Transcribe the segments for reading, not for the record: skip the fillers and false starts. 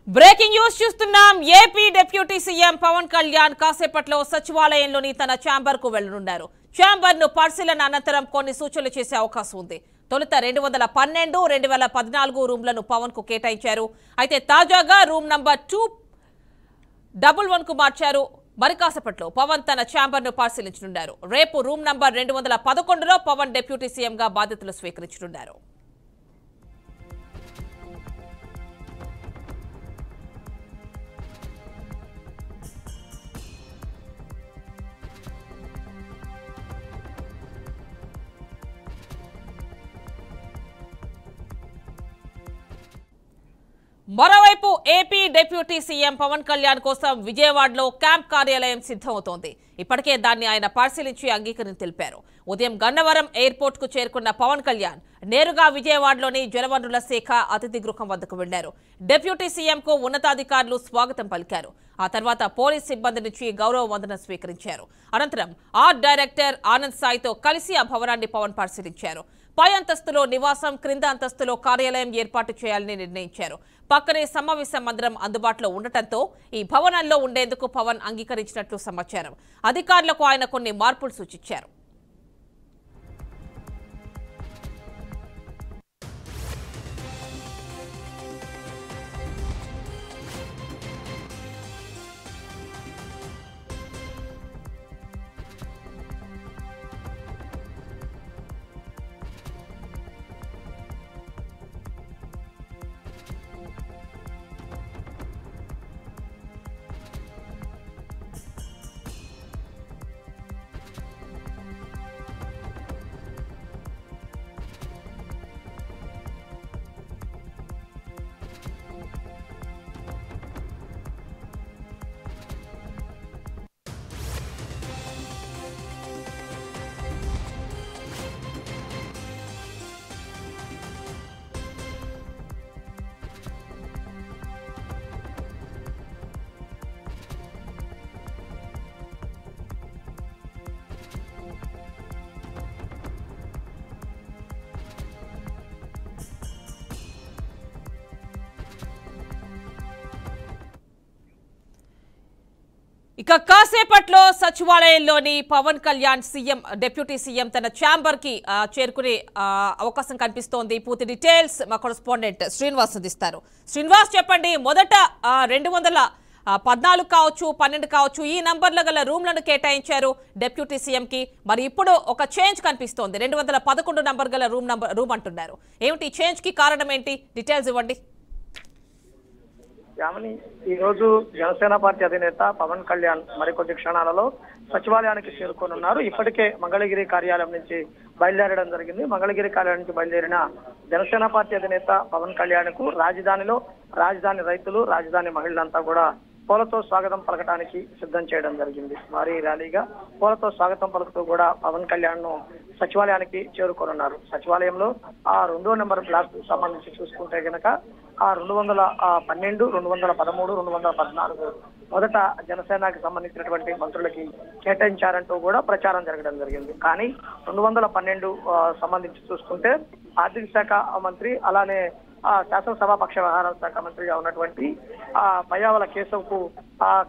Breaking news చూస్తున్నాం. AP deputy CM Pawan Kalyan కాసేపట్లో సచివాలయంలోని తన ఛాంబర్ కు వెళ్లనున్నారు. ఛాంబర్ ను పరిశీలన అనంతరం కొన్ని సూచనలు చేసే అవకాశం ఉంది. తొలుత 212, 2014 రూమ్లను పవన్ కు కేటాయించారు. అయితే తాజాగా రూమ్ నంబర్ 211 కు మార్చారు. మరి కాసేపట్లో పవన్ తన ఛాంబర్ ను పరిశీలించనున్నారు. రేపు రూమ్ నంబర్ 211లో పవన్ డిప్యూటీ సీఎం గా బాధ్యతలు స్వీకరించనున్నారు. మరోవైపు AP deputy CM Pawan Kalyan కోసం విజయవాడలో క్యాంప్ కార్యాలయం సిద్ధమవుతోంది. ఇప్పటికే దాన్ని ఆయన పరిశీలించి అంగీకరణ తెలిపారు. ఉదయం గన్నవరం ఎయిర్పోర్ట్ కు చేరుకున్న పవన్ కళ్యాణ్ నేరుగా విజయవాడలోని జలవనరుల శాఖ అతిథి గృహం వద్దకు వెళ్లారు. డిప్యూటీ సీఎం కు ఉన్నతాధికారులు స్వాగతం పలికారు. ఆ తర్వాత పోలీస్ సిబ్బంది నుంచి గౌరవ వందనం స్వీకరించారు. అనంతరం ఆర్ట్ డైరెక్టర్ ఆనంద్ సాయితో కలిసి ఆ భవనాన్ని పవన్ పరిశీలించారు. పై అంతస్తులో నివాసం, క్రింద అంతస్తులో కార్యాలయం ఏర్పాటు చేయాలని నిర్ణయించారు. పక్కనే సమావేశ మందిరం అందుబాటులో ఉండటంతో ఈ భవనంలో ఉండేందుకు పవన్ అంగీకరించినట్లు సమాచారం. అధికారులకు ఆయన కొన్ని మార్పులు సూచించారు. ఇక కాసేపట్లో సచివాలయంలోని పవన్ కళ్యాణ్ డిప్యూటీ సీఎం తన ఛాంబర్ కి చేరుకునే అవకాశం కనిపిస్తోంది. పూర్తి డీటెయిల్స్ మా కరెస్పాండెంట్ శ్రీనివాస్ అందిస్తారు. శ్రీనివాస్, చెప్పండి. మొదట 214 కావచ్చు, 12 కావచ్చు, ఈ నంబర్ల గల రూమ్లను కేటాయించారు డిప్యూటీ సీఎం కి. మరి ఇప్పుడు ఒక చేంజ్ కనిపిస్తోంది. 211 నంబర్ గల రూమ్ అంటున్నారు. ఏమిటి చేంజ్ కి కారణం ఏంటి? డీటెయిల్స్ ఇవ్వండి. యామిని, ఈ రోజు జనసేన పార్టీ అధినేత పవన్ కళ్యాణ్ మరికొద్ది క్షణాలలో సచివాలయానికి చేరుకోనున్నారు. ఇప్పటికే మంగళగిరి కార్యాలయం నుంచి బయలుదేరడం జరిగింది. మంగళగిరి కార్యాలయం నుంచి బయలుదేరిన జనసేన పార్టీ అధినేత పవన్ కళ్యాణ్ కు రాజధాని రైతులు, రాజధాని మహిళలంతా కూడా పూలతో స్వాగతం పలకడానికి సిద్ధం చేయడం జరిగింది. భారీ ర్యాలీగా పూలతో స్వాగతం పలుకుతూ కూడా పవన్ కళ్యాణ్ ను సచివాలయానికి చేరుకోనున్నారు. సచివాలయంలో ఆ 2వ నెంబర్ బ్లాక్ సంబంధించి చూసుకుంటే గనక ఆ 212, 213, 214 మొదట జనసేనకి సంబంధించినటువంటి మంత్రులకి కేటాయించారంటూ కూడా ప్రచారం జరగడం జరిగింది. కానీ 212 సంబంధించి చూసుకుంటే ఆర్థిక శాఖ మంత్రి, అలానే శాసనసభాపక్ష వ్యవహారాల శాఖ మంత్రిగా ఉన్నటువంటి పయ్యావుల కేశవ్ కు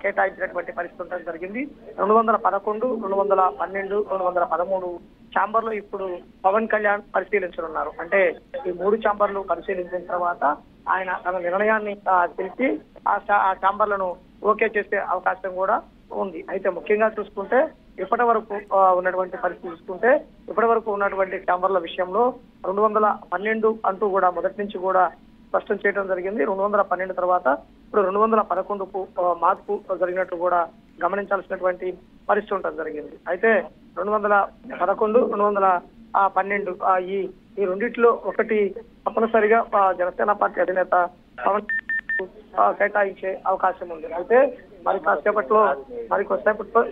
కేటాయించినటువంటి పరిస్థితి ఉండడం జరిగింది. 211, 212, 213 ఛాంబర్లు ఇప్పుడు పవన్ కళ్యాణ్ పరిశీలించనున్నారు. అంటే ఈ 3 ఛాంబర్లు పరిశీలించిన తర్వాత ఆయన తన నిర్ణయాన్ని తెలిసి ఆ ఛాంబర్లను ఓకే చేసే అవకాశం కూడా ఉంది. అయితే ముఖ్యంగా చూసుకుంటే ఇప్పటి వరకు ఉన్నటువంటి పరిస్థితి చూసుకుంటే ఇప్పటి వరకు ఉన్నటువంటి ఛాంబర్ల విషయంలో 212 అంటూ కూడా మొదటి నుంచి కూడా స్పష్టం చేయడం జరిగింది. 212 తర్వాత ఇప్పుడు 211కు మార్పు జరిగినట్టు కూడా గమనించాల్సినటువంటి పరిస్థితి ఉండడం జరిగింది. అయితే 211, 212 ఈ రెండిట్లో ఒకటి తప్పనిసరిగా జనసేన పార్టీ అధినేత పవన్ కేటాయించే అవకాశం ఉంది. అయితే మరికొద్దిసేపట్లో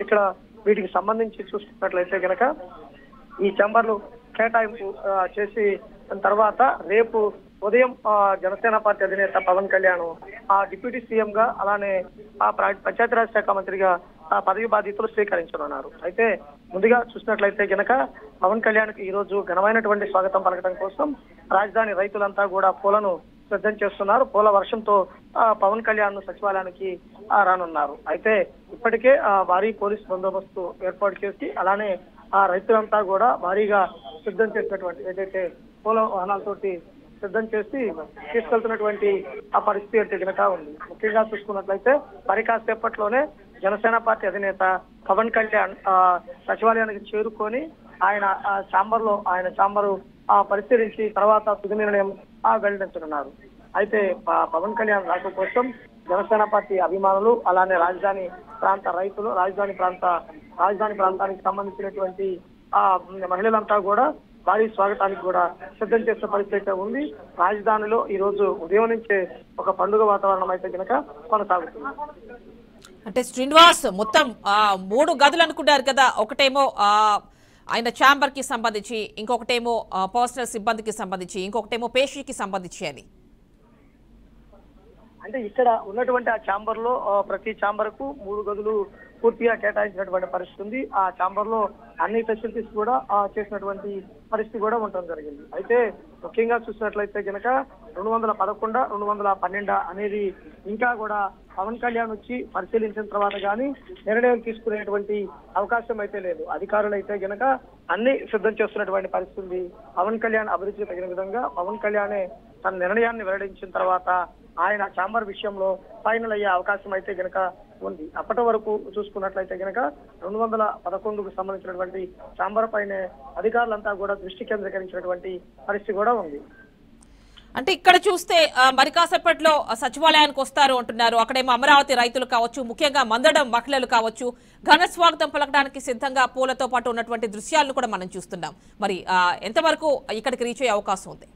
ఇక్కడ వీటికి సంబంధించి చూసుకున్నట్లయితే గనక ఈ ఛాంబర్లు కేటాయింపు చేసి తర్వాత రేపు ఉదయం జనసేన పార్టీ అధినేత పవన్ కళ్యాణ్ డిప్యూటీ సీఎం గా, అలానే పంచాయతీరాజ్ శాఖ మంత్రిగా పదవి బాధ్యతలు స్వీకరించనున్నారు. అయితే ముందుగా చూసినట్లయితే గనక పవన్ కళ్యాణ్ కి ఈ రోజు ఘనమైనటువంటి స్వాగతం పలకడం కోసం రాజధాని రైతులంతా కూడా పూలను సిద్ధం చేస్తున్నారు. పూల వర్షంతో పవన్ కళ్యాణ్ సచివాలయానికి రానున్నారు. అయితే ఇప్పటికే భారీ పోలీస్ బందోబస్తు ఏర్పాటు చేసి అలానే రైతులంతా కూడా భారీగా సిద్ధం చేసినటువంటి ఏదైతే పూల వాహనాలతోటి సిద్ధం చేసి తీసుకెళ్తున్నటువంటి ఆ పరిస్థితి అంటే కనుక ఉంది. ముఖ్యంగా చూసుకున్నట్లయితే మరి కాసేపట్లోనే జనసేన పార్టీ అధినేత పవన్ కళ్యాణ్ సచివాలయానికి చేరుకొని ఆయన ఛాంబరు పరిశీలించి తర్వాత తుది నిర్ణయం వెల్లడించనున్నారు. అయితే పవన్ కళ్యాణ్ రాక కోసం జనసేన పార్టీ అభిమానులు అలానే రాజధాని ప్రాంత రైతులు రాజధాని ప్రాంతానికి సంబంధించినటువంటి మహిళలంతా కూడా భారీ స్వాగతానికి కూడా సిద్ధం చేసిన పరిస్థితి ఉంది. రాజధానిలో ఈ రోజు ఉదయం నుంచే ఒక పండుగ వాతావరణం అయితే కనుక కొనసాగుతుంది. అంటే శ్రీనివాస్ మొత్తం 3 గదులు అనుకుంటారు కదా, ఒకటేమో ఆయన ఛాంబర్ కి సంబంధించి, ఇంకొకటేమో పర్సనల్ సిబ్బందికి సంబంధించి, ఇంకొకటేమో పేషీకి సంబంధించి అని. అంటే ఇక్కడ ఉన్నటువంటి ఆ ఛాంబర్ లో ప్రతి ఛాంబర్ కు 3 గదులు పూర్తిగా కేటాయించినటువంటి పరిస్థితి ఉంది. ఆ ఛాంబర్ లో అన్ని ఫెసిలిటీస్ కూడా చేసినటువంటి పరిస్థితి కూడా ఉండడం జరిగింది. అయితే ముఖ్యంగా చూసినట్లయితే కనుక 211, 212 అనేది ఇంకా కూడా పవన్ కళ్యాణ్ వచ్చి పరిశీలించిన తర్వాత కానీ నిర్ణయం తీసుకునేటువంటి అవకాశం అయితే లేదు. అధికారులు అయితే కనుక అన్ని సిద్ధం చేస్తున్నటువంటి పరిస్థితి ఉంది. పవన్ కళ్యాణ్ అభిరుచికి తగిన విధంగా పవన్ కళ్యాణ్ తన నిర్ణయాన్ని వెల్లడించిన తర్వాత ఆయన ఛాంబర్ విషయంలో ఫైనల్ అయ్యే అవకాశం అయితే గనక ఉంది. అప్పటి వరకు చూసుకున్నట్లయితే గనక 211కు సంబంధించినటువంటి ఛాంబర్ పైనే అధికారులంతా కూడా దృష్టి కేంద్రీకరించినటువంటి పరిస్థితి కూడా ఉంది. అంటే ఇక్కడ చూస్తే మరి కాసేపట్లో సచివాలయానికి వస్తారు అంటున్నారు. అక్కడేమో అమరావతి రైతులు కావచ్చు, ముఖ్యంగా మందడం మహిళలు కావచ్చు, ఘన స్వాగతం పలకడానికి సిద్ధంగా పూలతో పాటు ఉన్నటువంటి దృశ్యాలను కూడా మనం చూస్తున్నాం. మరి ఎంతవరకు ఇక్కడికి రీచ్ అయ్యే అవకాశం ఉంది?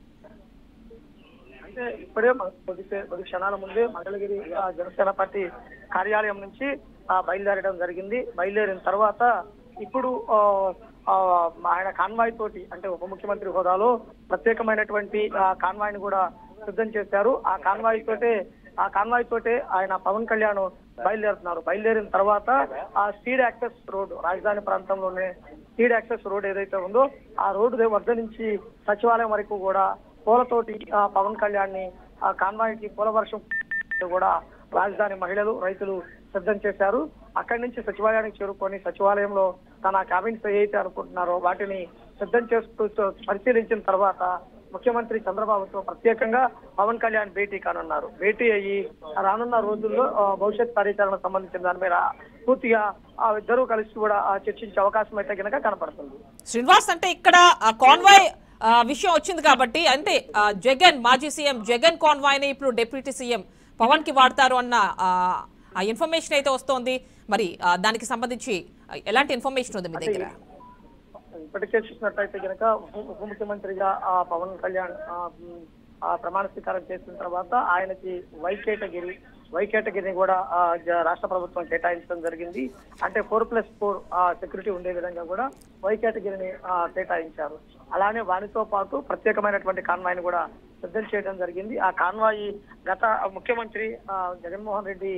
ఇప్పుడే కొద్ది క్షణాల ముందే మంగళగిరి జనసేన పార్టీ కార్యాలయం నుంచి బయలుదేరడం జరిగింది. బయలుదేరిన తర్వాత ఇప్పుడు ఆయన కాన్వాయ్ తోటి అంటే ఉప ముఖ్యమంత్రి హోదాలో ప్రత్యేకమైనటువంటి కాన్వాయ్ ని కూడా సిద్ధం చేశారు. ఆ కాన్వాయ్ తోటే ఆయన పవన్ కళ్యాణ్ బయలుదేరుతున్నారు. బయలుదేరిన తర్వాత ఆ స్పీడ్ యాక్సెస్ రోడ్ రాజధాని ప్రాంతంలోనే స్పీడ్ యాక్సెస్ రోడ్ ఏదైతే ఉందో ఆ రోడ్డు వద్ద నుంచి సచివాలయం వరకు కూడా పూలతోటి పవన్ కళ్యాణ్ ని కాన్వాయ్ కి పూల వర్షం కూడా రాజధాని మహిళలు రైతులు సిద్ధం చేశారు. అక్కడి నుంచి సచివాలయానికి చేరుకొని సచివాలయంలో తన క్యాబినెట్స్ ఏదైతే అనుకుంటున్నారో వాటిని సిద్ధం చేస్తూ పరిశీలించిన తర్వాత ముఖ్యమంత్రి చంద్రబాబుతో ప్రత్యేకంగా పవన్ కళ్యాణ్ భేటీ కానున్నారు. భేటీ అయ్యి రానున్న రోజుల్లో భవిష్యత్ కార్యాచరణకు సంబంధించిన దాని మీద పూర్తిగా ఇద్దరూ కలిసి కూడా చర్చించే అవకాశం అయితే కనుక కనపడుతుంది. శ్రీనివాస్, అంటే ఇక్కడ కాన్వాయ్ విషయం వచ్చింది కాబట్టి అంటే జగన్ మాజీ సీఎం జగన్ కాన్వాయ్ ని ఇప్పుడు డిప్యూటీ సీఎం పవన్ కి వాడతారు అన్న ఇన్ఫర్మేషన్ అయితే వస్తోంది. మరి దానికి సంబంధించి ఎలాంటి ఇన్ఫర్మేషన్ ఉంది మీ దగ్గర? ఇప్పటికే చూసినట్లయితే కనుక ఉప ముఖ్యమంత్రిగా పవన్ కళ్యాణ్ ప్రమాణ స్వీకారం చేసిన తర్వాత ఆయనకి వైకేటగిరిని కూడా రాష్ట్ర ప్రభుత్వం కేటాయించడం జరిగింది. అంటే 4+4 సెక్యూరిటీ ఉండే విధంగా కూడా వైకేటగిరిని కేటాయించారు. అలానే వానితో పాటు ప్రత్యేకమైనటువంటి కాన్వాయ్ ని కూడా సిద్ధం చేయడం జరిగింది. ఆ కాన్వాయ్ గత ముఖ్యమంత్రి జగన్మోహన్ రెడ్డి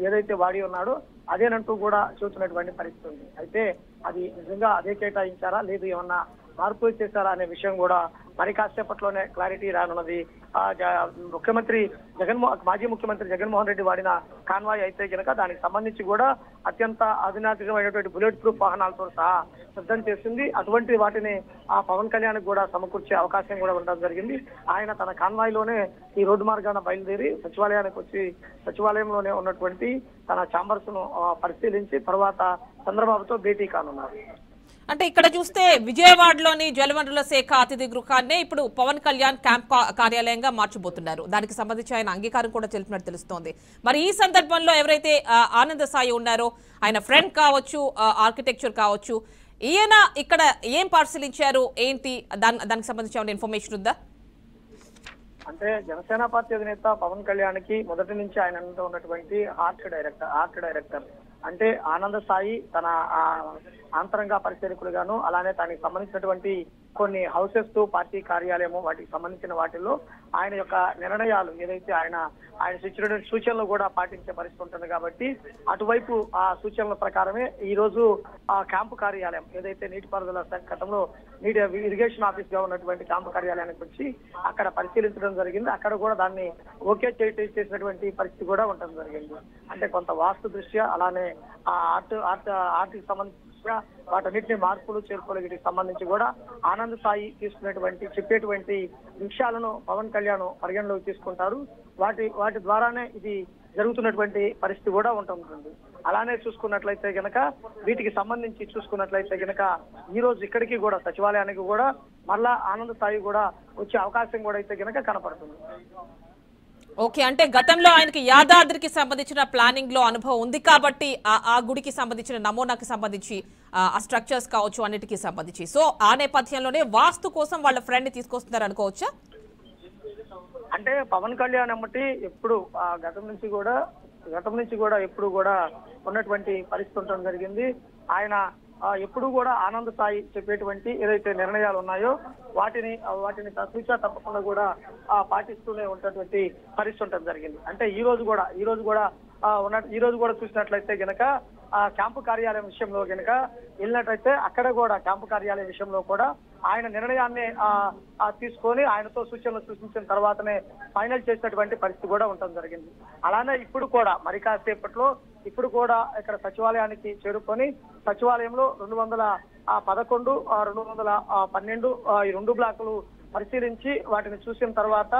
ఏదైతే వాడి ఉన్నాడో అదేనంటూ కూడా చూస్తున్నటువంటి పరిస్థితి ఉంది. అయితే అది నిజంగా అదే కేటాయించారా లేదు ఏమన్నా మార్పులు చేశారా అనే విషయం కూడా మరి కాసేపట్లోనే క్లారిటీ రానున్నది. మాజీ ముఖ్యమంత్రి జగన్మోహన్ రెడ్డి వాడిన కాన్వాయ్ అయితే కనుక దానికి సంబంధించి కూడా అత్యంత అధునాతనమైనటువంటి బుల్లెట్ ప్రూఫ్ వాహనాలతో సహా సిద్ధం చేసింది. అటువంటి వాటిని పవన్ కళ్యాణ్ కూడా సమకూర్చే అవకాశం కూడా ఉండడం జరిగింది. ఆయన తన కాన్వాయ్ లోనే ఈ రోడ్డు మార్గాన బయలుదేరి సచివాలయానికి వచ్చి సచివాలయంలోనే ఉన్నటువంటి తన ఛాంబర్స్ ను పరిశీలించి తర్వాత చంద్రబాబుతో భేటీ కానున్నారు. అంటే ఇక్కడ చూస్తే విజయవాడలోని జలవనరుల శాఖ అతిథి గృహాన్ని ఇప్పుడు పవన్ కళ్యాణ్ క్యాంప్ కార్యాలయంగా మార్చబోతున్నారు. దానికి సంబంధించి ఆయన అంగీకారం కూడా తెలిపినట్టు తెలుస్తోంది. మరి ఈ సందర్భంలో ఎవరైతే ఆనంద సాయి ఉన్నారో ఆయన ఫ్రెండ్ కావచ్చు, ఆర్కిటెక్చర్ కావచ్చు, ఈయన ఇక్కడ ఏం పరిశీలించారు ఏంటి దానికి సంబంధించి ఏమైనా ఇన్ఫర్మేషన్ ఉందా? అంటే జనసేన పార్టీ అధినేత పవన్ కళ్యాణ్ కి మొదటి నుంచి ఆయన ఉన్నటువంటి ఆర్ట్ డైరెక్టర్ అంటే ఆనంద సాయి తన ఆంతరంగ పరిశీలకులుగాను అలానే దానికి సంబంధించినటువంటి కొన్ని హౌసెస్ తో పార్టీ కార్యాలయము వాటికి సంబంధించిన వాటిల్లో ఆయన యొక్క నిర్ణయాలు ఏదైతే ఆయన ఇచ్చినటువంటి సూచనలు కూడా పాటించే పరిస్థితి ఉంటుంది కాబట్టి అటువైపు ఆ సూచనల ప్రకారమే ఈ రోజు ఆ క్యాంపు కార్యాలయం ఏదైతే నీటిపారుదల గతంలో నీటి ఇరిగేషన్ ఆఫీస్ గా ఉన్నటువంటి క్యాంపు కార్యాలయానికి వచ్చి అక్కడ పరిశీలించడం జరిగింది. అక్కడ కూడా దాన్ని ఓకే చేసినటువంటి పరిస్థితి కూడా ఉండడం జరిగింది. అంటే కొంత వాస్తు దృష్ట్యా అలానే ఆ ఆర్ట్కి సంబంధించి వాటన్నిటిని మార్పులు చేర్పులు వీటికి సంబంధించి కూడా ఆనంద్ సాయి చెప్పేటువంటి విషయాలను పవన్ కళ్యాణ్ పరిగణలోకి తీసుకుంటారు. వాటి ద్వారానే ఇది జరుగుతున్నటువంటి పరిస్థితి కూడా ఉంటుంది. అలానే చూసుకున్నట్లయితే గనక వీటికి సంబంధించి చూసుకున్నట్లయితే గనక ఈ రోజు ఇక్కడికి కూడా సచివాలయానికి కూడా మళ్ళా ఆనంద్ సాయి కూడా వచ్చే అవకాశం కూడా అయితే గనక కనపడుతుంది. ఓకే, అంటే గతంలో ఆయనకి యాదాద్రికి సంబంధించిన ప్లానింగ్ లో అనుభవం ఉంది కాబట్టి ఆ గుడికి సంబంధించిన నమూనాకి సంబంధించి ఆ స్ట్రక్చర్స్ కావచ్చు అన్నిటికీ సంబంధించి సో ఆ నేపథ్యంలోనే వాస్తు కోసం వాళ్ళ ఫ్రెండ్ ని తీసుకొస్తున్నారు అనుకోవచ్చా? అంటే పవన్ కళ్యాణ్ అమ్మటి ఎప్పుడు గతం నుంచి కూడా ఎప్పుడు కూడా ఉన్నటువంటి పరిస్థితి ఉండడం జరిగింది. ఆయన ఎప్పుడు కూడా ఆనంద్ సాయి చెప్పేటువంటి ఏదైతే నిర్ణయాలు ఉన్నాయో వాటిని తూచా తప్పకుండా కూడా పాటిస్తూనే ఉన్నటువంటి పరిస్థితి ఉండడం జరిగింది. అంటే ఈ రోజు కూడా చూసినట్లయితే గనక ఆ క్యాంపు కార్యాలయం విషయంలో గనక వెళ్ళినట్లయితే అక్కడ కూడా క్యాంపు కార్యాలయం విషయంలో కూడా ఆయన నిర్ణయాన్ని తీసుకొని ఆయనతో సూచించిన తర్వాతనే ఫైనల్ చేసినటువంటి పరిస్థితి కూడా ఉండడం జరిగింది. అలానే ఇప్పుడు కూడా మరి కాసేపట్లో ఇప్పుడు కూడా ఇక్కడ సచివాలయానికి చేరుకొని సచివాలయంలో 211, 212 ఈ 2 బ్లాకులు పరిశీలించి వాటిని చూసిన తర్వాత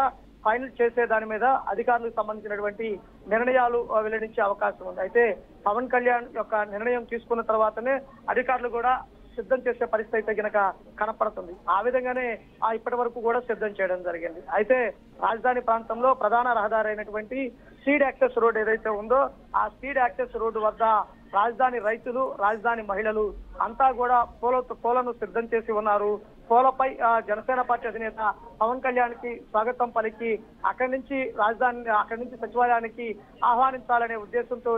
ఫైనల్ చేసే దాని మీద అధికారులకు సంబంధించినటువంటి నిర్ణయాలు వెల్లడించే అవకాశం ఉంది. అయితే పవన్ కళ్యాణ్ యొక్క నిర్ణయం తీసుకున్న తర్వాతనే అధికారులు కూడా సిద్ధం చేసే పరిస్థితి అయితే గనక కనపడుతుంది. ఆ విధంగానే ఇప్పటి వరకు కూడా సిద్ధం చేయడం జరిగింది. అయితే రాజధాని ప్రాంతంలో ప్రధాన రహదారి అయినటువంటి సీడ్ యాక్సెస్ రోడ్ ఏదైతే ఉందో ఆ సీడ్ యాక్సెస్ రోడ్డు వద్ద రాజధాని రైతులు, రాజధాని మహిళలు అంతా కూడా పూలను సిద్ధం చేసి ఉన్నారు. పూలపై జనసేన పార్టీ అధినేత పవన్ కళ్యాణ్ కి స్వాగతం పలికి అక్కడి నుంచి సచివాలయానికి ఆహ్వానించాలనే ఉద్దేశంతో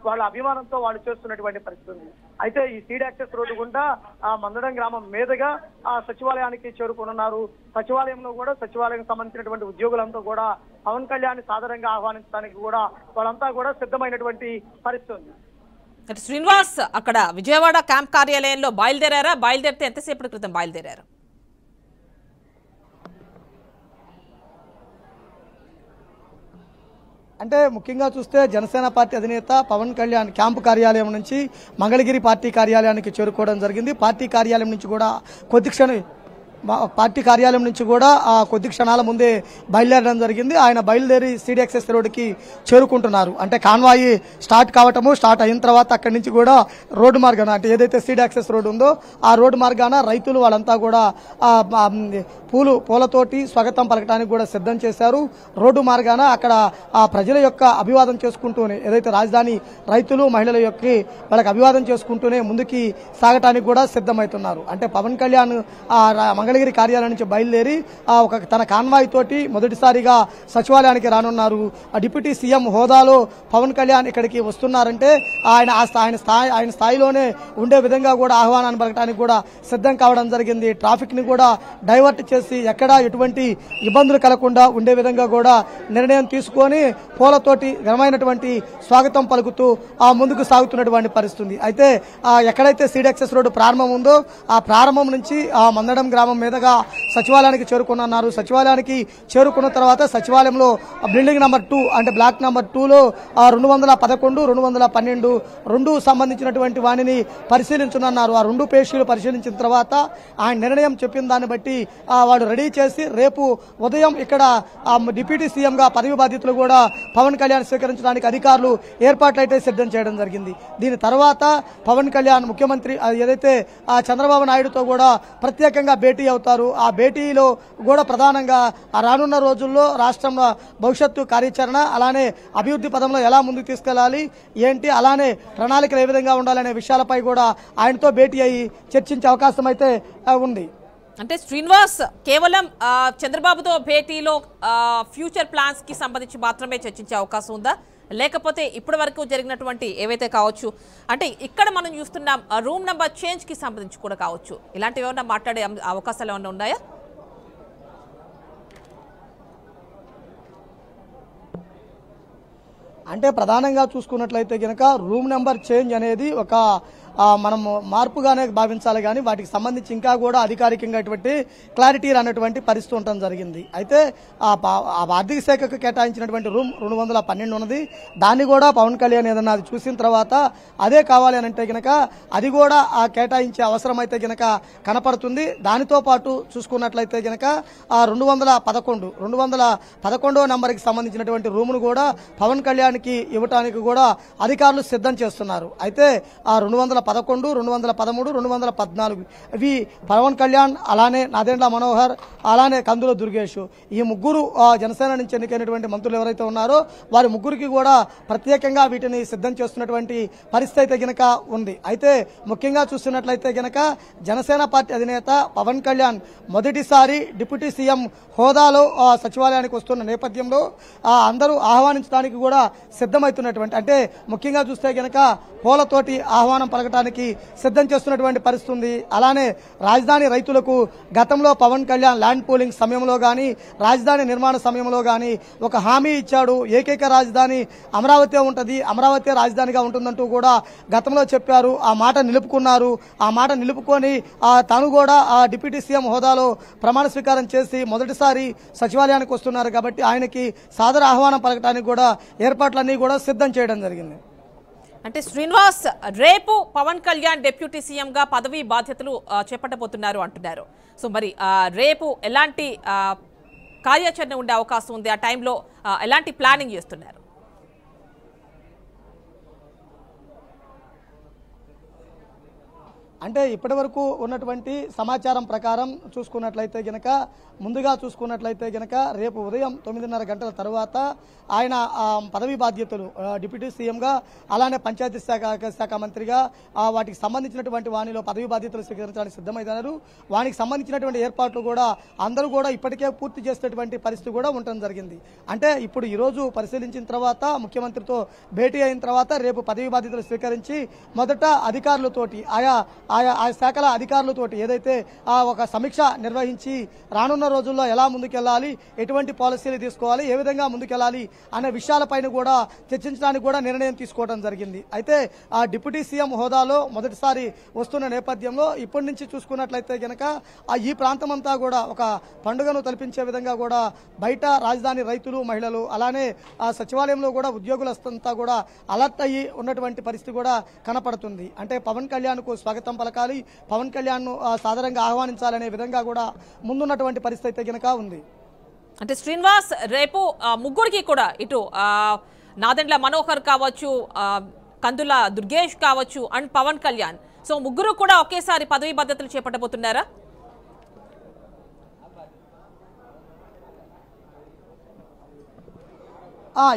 వాళ్ళ అభిమానంతో వాళ్ళు చేస్తున్నటువంటి పరిస్థితి ఉంది. అయితే ఈ సీడ్ యాక్సెస్ రోడ్డు గుండా మందడం గ్రామం మీదుగా సచివాలయానికి చేరుకున్నారు. సచివాలయంలో కూడా సచివాలయం సంబంధించినటువంటి ఉద్యోగులంతా కూడా పవన్ కళ్యాణ్ సాదరంగా ఆహ్వానించడానికి కూడా వాళ్ళంతా కూడా సిద్ధమైనటువంటి పరిస్థితి ఉంది. శ్రీనివాస్, అక్కడ విజయవాడ క్యాంప్ కార్యాలయంలో బయలుదేరితే ఎంతసేపటి క్రితం బయలుదేరారు? అంటే ముఖ్యంగా చూస్తే జనసేన పార్టీ అధినేత పవన్ కళ్యాణ్ క్యాంపు కార్యాలయం నుంచి మంగళగిరి పార్టీ కార్యాలయానికి చేరుకోవడం జరిగింది. పార్టీ కార్యాలయం నుంచి కూడా కొద్ది క్షణాల ముందే బయలుదేరడం జరిగింది. ఆయన బయలుదేరి సీడ్ యాక్సెస్ రోడ్డుకి చేరుకుంటున్నారు. అంటే కాన్వాయి స్టార్ట్ అయిన తర్వాత అక్కడి నుంచి కూడా రోడ్డు మార్గాన అంటే ఏదైతే సీడ్ యాక్సెస్ రోడ్డు ఉందో ఆ రోడ్డు మార్గాన రైతులు వాళ్ళంతా కూడా పూలతోటి స్వాగతం పలకడానికి కూడా సిద్ధం చేశారు. రోడ్డు మార్గాన అక్కడ ప్రజల యొక్క అభివాదం చేసుకుంటూనే ఏదైతే రాజధాని రైతులు మహిళల యొక్క వాళ్ళకి అభివాదం చేసుకుంటూనే ముందుకి సాగటానికి కూడా సిద్ధమవుతున్నారు. అంటే పవన్ కళ్యాణ్ మంగళగిరి కార్యాలయం నుంచి బయలుదేరి తన కాన్వాయ్ తోటి మొదటిసారిగా సచివాలయానికి రానున్నారు. డిప్యూటీ సీఎం హోదాలో పవన్ కళ్యాణ్ ఇక్కడికి వస్తున్నారంటే ఆయన స్థాయిలోనే ఉండే విధంగా కూడా ఆహ్వానాన్ని పలకడానికి కూడా సిద్ధం కావడం జరిగింది. ట్రాఫిక్ ని కూడా డైవర్ట్ చేసి ఎక్కడా ఎటువంటి ఇబ్బందులు కలగకుండా ఉండే విధంగా కూడా నిర్ణయం తీసుకొని పూలతోటి ఘనమైనటువంటి స్వాగతం పలుకుతూ ముందుకు సాగుతున్నటువంటి పరిస్థితి. అయితే ఎక్కడైతే సీడ్ యాక్సెస్ రోడ్డు ప్రారంభం ఉందో ఆ ప్రారంభం నుంచి మందడం గ్రామం మీదుగా సచివాలయానికి చేరుకున్నారు. సచివాలయానికి చేరుకున్న తర్వాత సచివాలయంలో బిల్డింగ్ నెంబర్ 2 అంటే బ్లాక్ నెంబర్ 2లో 211, 212 రెండు సంబంధించినటువంటి వాణిని పరిశీలించనున్నారు. ఆ 2 పేషీలు పరిశీలించిన తర్వాత ఆయన నిర్ణయం చెప్పిన దాన్ని బట్టి వాడు రెడీ చేసి రేపు ఉదయం ఇక్కడ డిప్యూటీ సీఎం గా పదవి బాధ్యతలు కూడా పవన్ కళ్యాణ్ స్వీకరించడానికి అధికారులు ఏర్పాట్లు అయితే సిద్ధం చేయడం జరిగింది. దీని తర్వాత పవన్ కళ్యాణ్ ముఖ్యమంత్రి ఏదైతే చంద్రబాబు నాయుడుతో కూడా ప్రత్యేకంగా భేటీ అవుతారు. ఆ భేటీలో కూడా ప్రధానంగా రానున్న రోజుల్లో రాష్ట్రంలో భవిష్యత్తు కార్యాచరణ అలానే అభివృద్ధి పదంలో ఎలా ముందుకు తీసుకెళ్లాలి ఏంటి అలానే ప్రణాళికలు ఏ విధంగా ఉండాలనే విషయాలపై కూడా ఆయనతో భేటీ అయ్యి చర్చించే అవకాశం అయితే ఉంది. అంటే శ్రీనివాస్ కేవలం చంద్రబాబుతో భేటీలో ఫ్యూచర్ ప్లాన్స్ కి సంబంధించి మాత్రమే చర్చించే అవకాశం ఉందా, లేకపోతే ఇప్పటి వరకు జరిగినటువంటి ఏవైతే కావచ్చు, అంటే ఇక్కడ మనం చూస్తున్నాం రూమ్ నెంబర్ చేంజ్ కి సంబంధించి కూడా కావచ్చు, ఇలాంటివి ఏమైనా మాట్లాడే అవకాశాలు ఏమైనా ఉన్నాయా? అంటే ప్రధానంగా చూసుకున్నట్లయితే కనుక రూమ్ నెంబర్ చేంజ్ అనేది ఒక మనం మార్పుగానే భావించాలి, కానీ వాటికి సంబంధించి ఇంకా కూడా అధికారికంగా క్లారిటీ రానటువంటి పరిస్థితి ఉండటం జరిగింది. అయితే ఆర్థిక శాఖకు కేటాయించినటువంటి రూమ్ 212 ఉన్నది. దాన్ని కూడా పవన్ కళ్యాణ్ ఏదన్నా అది చూసిన తర్వాత అదే కావాలి అని అంటే కనుక అది కూడా కేటాయించే అవసరం అయితే కనుక కనపడుతుంది. దానితో పాటు చూసుకున్నట్లయితే కనుక 211వ నంబర్కి సంబంధించినటువంటి రూమును కూడా పవన్ కళ్యాణ్కి ఇవ్వటానికి కూడా అధికారులు సిద్ధం చేస్తున్నారు. అయితే ఆ 211, 213, 214 ఇవి పవన్ కళ్యాణ్, అలానే నాదెండ్ల మనోహర్, అలానే కందుల దుర్గేష్, ఈ ముగ్గురు జనసేన నుంచి ఎన్నికైనటువంటి మంత్రులు ఎవరైతే ఉన్నారో వారి ముగ్గురికి కూడా ప్రత్యేకంగా వీటిని సిద్ధం చేస్తున్నటువంటి పరిస్థితి అయితే గనక ఉంది. అయితే ముఖ్యంగా చూస్తున్నట్లయితే గనక జనసేన పార్టీ అధినేత పవన్ కళ్యాణ్ మొదటిసారి డిప్యూటీ సీఎం హోదాలో సచివాలయానికి వస్తున్న నేపథ్యంలో అందరూ ఆహ్వానించడానికి కూడా సిద్ధమవుతున్నటువంటి, అంటే ముఖ్యంగా చూస్తే గనక పూలతోటి ఆహ్వానం పలకటానికి సిద్ధం చేస్తున్నటువంటి పరిస్థితి ఉంది. అలానే రాజధాని రైతులకు గతంలో పవన్ కళ్యాణ్ ల్యాండ్ పూలింగ్ సమయంలో కానీ రాజధాని నిర్మాణ సమయంలో కానీ ఒక హామీ ఇచ్చాడు. ఏకైక రాజధాని అమరావతి ఉంటుంది, అమరావతి రాజధానిగా ఉంటుందంటూ కూడా గతంలో చెప్పారు. ఆ మాట నిలుపుకున్నారు. ఆ మాట నిలుపుకొని తాను కూడా డిప్యూటీ సీఎం హోదాలో ప్రమాణ స్వీకారం చేసి మొదటిసారి సచివాలయానికి వస్తున్నారు. కాబట్టి ఆయనకి సాదర ఆహ్వానం పలకటానికి కూడా ఏర్పాట్లన్నీ కూడా సిద్ధం చేయడం జరిగింది. అంటే శ్రీనివాస్ రేపు పవన్ కళ్యాణ్ డిప్యూటీ సీఎం గా పదవి బాధ్యతలు చేపట్టబోతున్నారు అంటున్నారు. సో మరి రేపు ఎలాంటి కార్యాచరణ ఉండే అవకాశం ఉంది, ఆ టైంలో ఎలాంటి ప్లానింగ్ చేస్తున్నారు? అంటే ఇప్పటి వరకు ఉన్నటువంటి సమాచారం ప్రకారం చూసుకున్నట్లయితే గనక ముందుగా చూసుకున్నట్లయితే గనక రేపు ఉదయం 9:30 గంటల తర్వాత ఆయన పదవి బాధ్యతలు డిప్యూటీ సీఎంగా, అలానే పంచాయతీ శాఖ మంత్రిగా వాటికి సంబంధించినటువంటి వాణిలో పదవి బాధ్యతలు స్వీకరించడానికి సిద్ధమవుతున్నారు. వానికి సంబంధించినటువంటి ఏర్పాట్లు కూడా అందరూ కూడా ఇప్పటికే పూర్తి చేసేటువంటి పరిస్థితి కూడా ఉండడం జరిగింది. అంటే ఇప్పుడు ఈరోజు పరిశీలించిన తర్వాత ముఖ్యమంత్రితో భేటీ అయిన తర్వాత రేపు పదవి బాధ్యతలు స్వీకరించి మొదట అధికారులతోటి ఆయా శాఖల అధికారులతోటి ఏదైతే ఒక సమీక్ష నిర్వహించి రానున్న రోజుల్లో ఎలా ముందుకెళ్లాలి, ఎటువంటి పాలసీలు తీసుకోవాలి, ఏ విధంగా ముందుకెళ్లాలి అనే విషయాలపైన కూడా చర్చించడానికి కూడా నిర్ణయం తీసుకోవడం జరిగింది. అయితే ఆ డిప్యూటీ సీఎం హోదాలో మొదటిసారి వస్తున్న నేపథ్యంలో ఇప్పటి నుంచి చూసుకున్నట్లయితే గనక ఈ ప్రాంతం అంతా కూడా ఒక పండుగను తలపించే విధంగా కూడా బయట రాజధాని రైతులు, మహిళలు, అలానే సచివాలయంలో కూడా ఉద్యోగులంతా కూడా అలర్ట్ అయ్యి ఉన్నటువంటి పరిస్థితి కూడా కనపడుతుంది. అంటే పవన్ కళ్యాణ్ కు స్వాగతం పలకాలి, పవన్ కళ్యాణ్ ను సాదరంగా ఆహ్వానించాలనే విధంగా కూడా ముందున్నటువంటి పరిస్థితి అయితే గనక ఉంది. అంటే శ్రీనివాస్ రేపు ముగ్గురికి కూడా ఇటు నాదెండ్ల మనోహర్ కావచ్చు, కందుల దుర్గేష్ కావచ్చు అండ్ పవన్ కళ్యాణ్, సో ముగ్గురు కూడా ఒకేసారి పదవి బాధ్యతలు చేపట్టబోతున్నారా?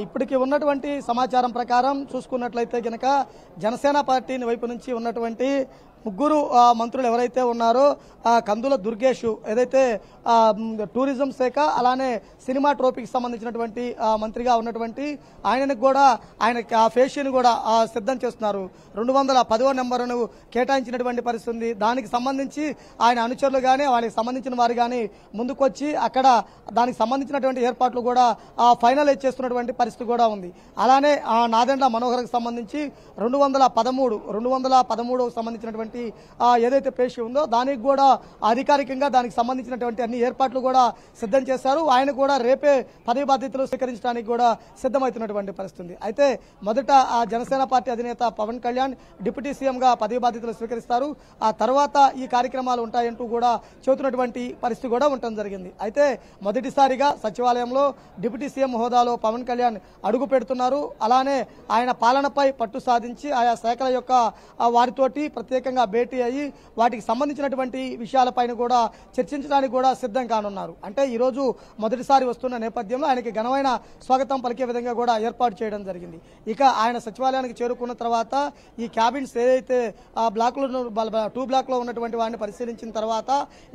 ఇప్పటికి ఉన్నటువంటి సమాచారం ప్రకారం చూసుకున్నట్లయితే గనక జనసేన పార్టీ వైపు నుంచి ఉన్నటువంటి ముగ్గురు మంత్రులు ఎవరైతే ఉన్నారో కందుల దుర్గేష్ ఏదైతే టూరిజం శాఖ, అలానే సినిమాట్రోపిక్ సంబంధించినటువంటి మంత్రిగా ఉన్నటువంటి ఆయనకు కూడా ఆయన ఫేషియన్ కూడా సిద్ధం చేస్తున్నారు. 210వ నెంబరును కేటాయించినటువంటి పరిస్థితి ఉంది. దానికి సంబంధించి ఆయన అనుచరులు కానీ వాళ్ళకి సంబంధించిన వారు కానీ ముందుకొచ్చి అక్కడ దానికి సంబంధించినటువంటి ఏర్పాట్లు కూడా ఫైనలైజ్ చేస్తున్నటువంటి పరిస్థితి కూడా ఉంది. అలానే నాదెండ్ల మనోహర్కి సంబంధించి 213కు సంబంధించినటువంటి ఏదైతే పేషి ఉందో దానికి కూడా అధికారికంగా దానికి సంబంధించినటువంటి అన్ని ఏర్పాట్లు కూడా సిద్ధం చేశారు. ఆయన కూడా రేపే పదవి బాధ్యతలు స్వీకరించడానికి కూడా సిద్ధమవుతున్నటువంటి పరిస్థితి. అయితే మొదట జనసేన పార్టీ అధినేత పవన్ కళ్యాణ్ డిప్యూటీ సీఎం గా పదవి బాధ్యతలు స్వీకరిస్తారు. ఆ తర్వాత ఈ కార్యక్రమాలు ఉంటాయంటూ కూడా చెబుతున్నటువంటి పరిస్థితి కూడా ఉండటం జరిగింది. అయితే మొదటిసారిగా సచివాలయంలో డిప్యూటీ సీఎం హోదాలో పవన్ కళ్యాణ్ అడుగు పెడుతున్నారు. అలానే ఆయన పాలనపై పట్టు సాధించి ఆయా శాఖల యొక్క వారితోటి ప్రత్యేకంగా స్వయంగా భేటీ అయ్యి వాటికి సంబంధించినటువంటి విషయాలపైన కూడా చర్చించడానికి కూడా సిద్ధం కానున్నారు. అంటే ఈరోజు మొదటిసారి వస్తున్న నేపథ్యంలో ఆయనకి ఘనమైన స్వాగతం పలికే విధంగా కూడా ఏర్పాటు చేయడం జరిగింది. ఇక ఆయన సచివాలయానికి చేరుకున్న తర్వాత ఈ క్యాబిన్స్ ఏదైతే బ్లాక్లో 2 బ్లాక్లో ఉన్నటువంటి వాడిని పరిశీలించిన తర్వాత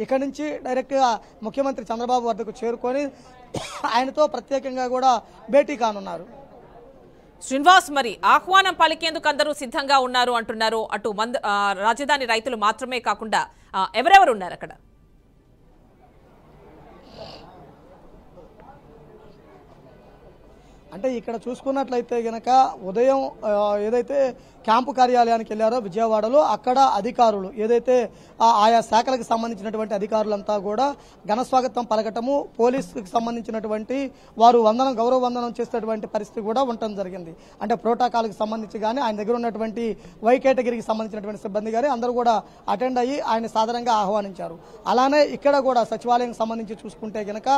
ఇక్కడి నుంచి డైరెక్ట్గా ముఖ్యమంత్రి చంద్రబాబు వద్దకు చేరుకొని ఆయనతో ప్రత్యేకంగా కూడా భేటీ కానున్నారు. శ్రీనివాస్, మరి ఆహ్వానం పలికేందుకు అందరూ సిద్ధంగా ఉన్నారు అంటున్నారు. అటు రాజధాని రైతులు మాత్రమే కాకుండా ఎవరెవరు ఉన్నారు అక్కడ? అంటే ఇక్కడ చూసుకున్నట్లయితే గనక ఉదయం ఏదైతే క్యాంపు కార్యాలయానికి వెళ్ళారో విజయవాడలో అక్కడ అధికారులు ఏదైతే ఆయా శాఖలకు సంబంధించినటువంటి అధికారులంతా కూడా ఘనస్వాగతం పలకటము, పోలీసుకి సంబంధించినటువంటి వారు గౌరవ వందనం చేసేటువంటి పరిస్థితి కూడా ఉండటం జరిగింది. అంటే ప్రోటోకాల్కి సంబంధించి కానీ ఆయన దగ్గర ఉన్నటువంటి వై కేటగిరీకి సంబంధించినటువంటి సిబ్బంది కానీ అందరూ కూడా అటెండ్ అయ్యి ఆయన సాధారణంగా ఆహ్వానించారు. అలానే ఇక్కడ కూడా సచివాలయం సంబంధించి చూసుకుంటే గనక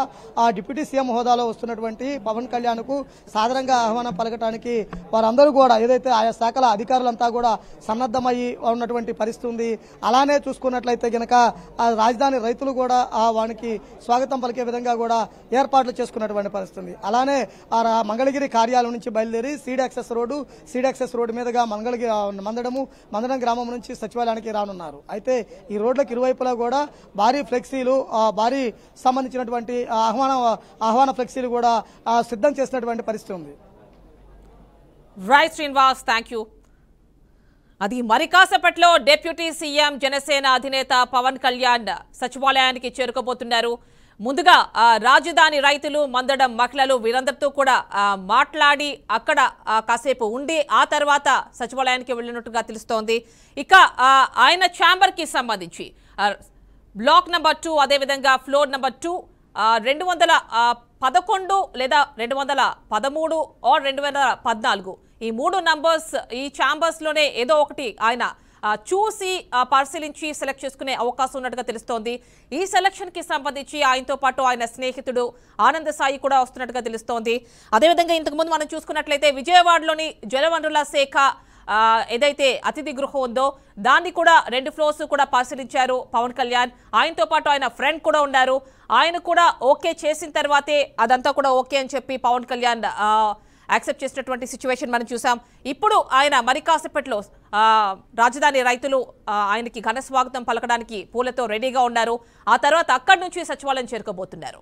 ఆ డిప్యూటీ సీఎం హోదాలో వస్తున్నటువంటి పవన్ కళ్యాణ్ కు సాధారణంగా ఆహ్వానం పలకటానికి వారందరూ కూడా ఏదైతే ఆయా శాఖల అధికారులంతా కూడా సన్నద్ధమయ్యి ఉన్నటువంటి పరిస్థితి ఉంది. అలానే చూసుకున్నట్లయితే గనక రాజధాని రైతులు కూడా వానికి స్వాగతం పలికే విధంగా కూడా ఏర్పాట్లు చేసుకున్నటువంటి పరిస్థితి ఉంది. అలానే మంగళగిరి కార్యాలయం నుంచి బయలుదేరి సీడ్ యాక్సెస్ రోడ్డు మీదుగా మందడం గ్రామం నుంచి సచివాలయానికి రానున్నారు. అయితే ఈ రోడ్లకు ఇరువైపులా కూడా భారీ ఫ్లెక్సీలు భారీ సంబంధించినటువంటి ఆహ్వాన ఫ్లెక్సీలు కూడా సిద్ధం చేసినటువంటి పరిస్థితి ఉంది. Right Srinivas, thank you. అది మరి కాసేపట్లో డిప్యూటీ సీఎం జనసేన అధినేత పవన్ కళ్యాణ్ సచివాలయానికి చేరుకోబోతున్నారు. ముందుగా రాజధాని రైతులు, మందడం మహిళలు వీరందరితో కూడా మాట్లాడి అక్కడ కాసేపు ఉండి ఆ తర్వాత సచివాలయానికి వెళ్ళినట్టుగా తెలుస్తోంది. ఇక ఆయన ఛాంబర్ కి సంబంధించి బ్లాక్ నెంబర్ 2 అదేవిధంగా ఫ్లోర్ నెంబర్ 2 211 లేదా 213 ఆర్ 2014 ఈ 3 నంబర్స్ ఈ ఛాంబర్స్ లోనే ఏదో ఒకటి ఆయన చూసి పరిశీలించి సెలెక్ట్ చేసుకునే అవకాశం ఉన్నట్టుగా తెలుస్తోంది. ఈ సెలక్షన్ కి సంబంధించి ఆయనతో పాటు ఆయన స్నేహితుడు ఆనంద సాయి కూడా వస్తున్నట్టుగా తెలుస్తోంది. అదేవిధంగా ఇంతకుముందు మనం చూసుకున్నట్లయితే విజయవాడలోని జలవనరుల శాఖ ఏదైతే అతిథి గృహం ఉందో దాన్ని కూడా 2 ఫ్లోర్స్ కూడా పరిశీలించారు పవన్ కళ్యాణ్. ఆయనతో పాటు ఆయన ఫ్రెండ్ కూడా ఉన్నారు. ఆయన కూడా ఓకే చేసిన తర్వాతే అదంతా కూడా ఓకే అని చెప్పి పవన్ కళ్యాణ్ యాక్సెప్ట్ చేసినటువంటి సిచ్యువేషన్ మనం చూసాం. ఇప్పుడు ఆయన మరి కాసేపట్లో రాజధాని రైతులు ఆయనకి ఘన స్వాగతం పలకడానికి పూలతో రెడీగా ఉన్నారు. ఆ తర్వాత అక్కడి నుంచి సచివాలయం చేరుకోబోతున్నారు.